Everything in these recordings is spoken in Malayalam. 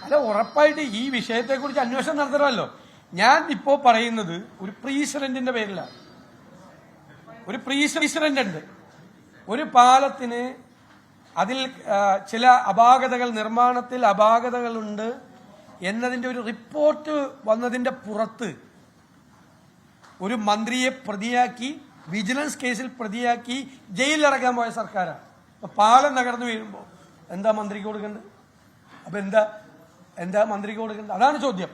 അല്ല, ഉറപ്പായിട്ട് ഈ വിഷയത്തെക്കുറിച്ച് അന്വേഷണം നടത്തണമല്ലോ. ഞാൻ ഇപ്പോ പറയുന്നത് ഒരു പ്രീസിഡന്റിന്റെ പേരിലാണ്. ഒരു പ്രീസിഡന്റ് ഉണ്ട്. ഒരു പാലത്തിന് അതിൽ ചില അപാകതകൾ, നിർമ്മാണത്തിൽ അപാകതകളുണ്ട് എന്നതിന്റെ ഒരു റിപ്പോർട്ട് വന്നതിന്റെ പുറത്ത് ഒരു മന്ത്രിയെ പ്രതിയാക്കി, വിജിലൻസ് കേസിൽ പ്രതിയാക്കി ജയിലിലടക്കാൻ പോയ സർക്കാരാണ്. അപ്പൊ പാലം തകർന്നു വീഴുമ്പോൾ എന്താ മന്ത്രിക്ക് കൊടുക്കേണ്ടത്? അപ്പൊ എന്താ മന്ത്രിക്ക് കൊടുക്കേണ്ടത്? അതാണ് ചോദ്യം.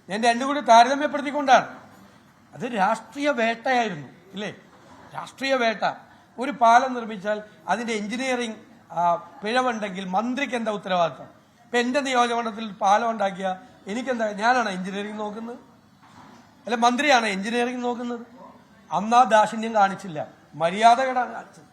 ഞാൻ രണ്ടും കൂടി താരതമ്യപ്പെടുത്തിക്കൊണ്ടാണ്. അത് രാഷ്ട്രീയ വേട്ടയായിരുന്നു, ഇല്ലേ? രാഷ്ട്രീയ വേട്ട. ഒരു പാലം നിർമ്മിച്ചാൽ അതിന്റെ എഞ്ചിനീയറിംഗ് പിഴവുണ്ടെങ്കിൽ മന്ത്രിക്ക് എന്താ ഉത്തരവാദിത്തം? ഇപ്പൊ എന്റെ നിയോജകമണ്ഡലത്തിൽ പാലം ഉണ്ടാക്കിയ എനിക്കെന്താ? ഞാനാണ് എഞ്ചിനീയറിംഗ് നോക്കുന്നത്, അല്ലെ മന്ത്രിയാണ് എഞ്ചിനീയറിംഗ് നോക്കുന്നത്? അന്നാ ദാക്ഷിണ്യം കാണിച്ചില്ല, മര്യാദകേടാണ് കാണിച്ചത്.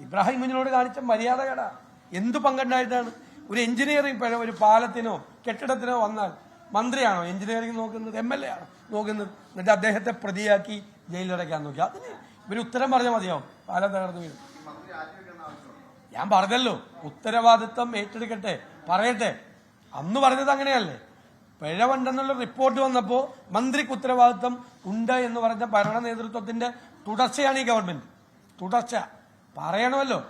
ഇബ്രാഹിം കുഞ്ഞിനോട് കാണിച്ച മര്യാദകേടാ. എന്തു പങ്കുണ്ടായിട്ടാണ്? ഒരു എഞ്ചിനീയറിംഗ് പിഴ ഒരു പാലത്തിനോ കെട്ടിടത്തിനോ വന്നാൽ മന്ത്രിയാണോ എഞ്ചിനീയറിംഗ് നോക്കുന്നത്? MLA ആണോ നോക്കുന്നത്? എന്നിട്ട് അദ്ദേഹത്തെ പ്രതിയാക്കി ജയിലിലടയ്ക്കാൻ നോക്കി. അതിന് ഇവര് ഉത്തരം പറഞ്ഞാൽ മതിയാവും. പാലം തകർന്നു വീഴും. ഞാൻ പറഞ്ഞല്ലോ, ഉത്തരവാദിത്വം ഏറ്റെടുക്കട്ടെ, പറയട്ടെ. അന്ന് പറഞ്ഞത് അങ്ങനെയല്ലേ? പിഴവുണ്ടെന്നുള്ള റിപ്പോർട്ട് വന്നപ്പോ മന്ത്രിക്ക് ഉത്തരവാദിത്വം ഉണ്ട് എന്ന് പറഞ്ഞ ഭരണ നേതൃത്വത്തിന്റെ തുടർച്ചയാണ് ഈ ഗവൺമെന്റ്. തുടർച്ച പറയണമല്ലോ.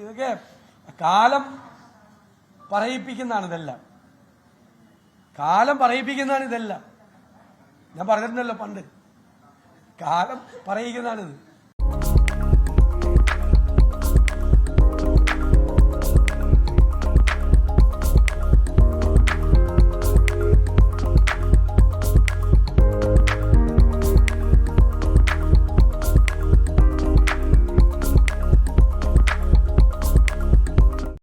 ഇതൊക്കെ കാലം പറയിപ്പിക്കുന്നതാണ് ഇതെല്ലാം. ഞാൻ പറഞ്ഞിട്ടുണ്ടല്ലോ പണ്ട്, കാലം പറയിക്കുന്നതാണിത്.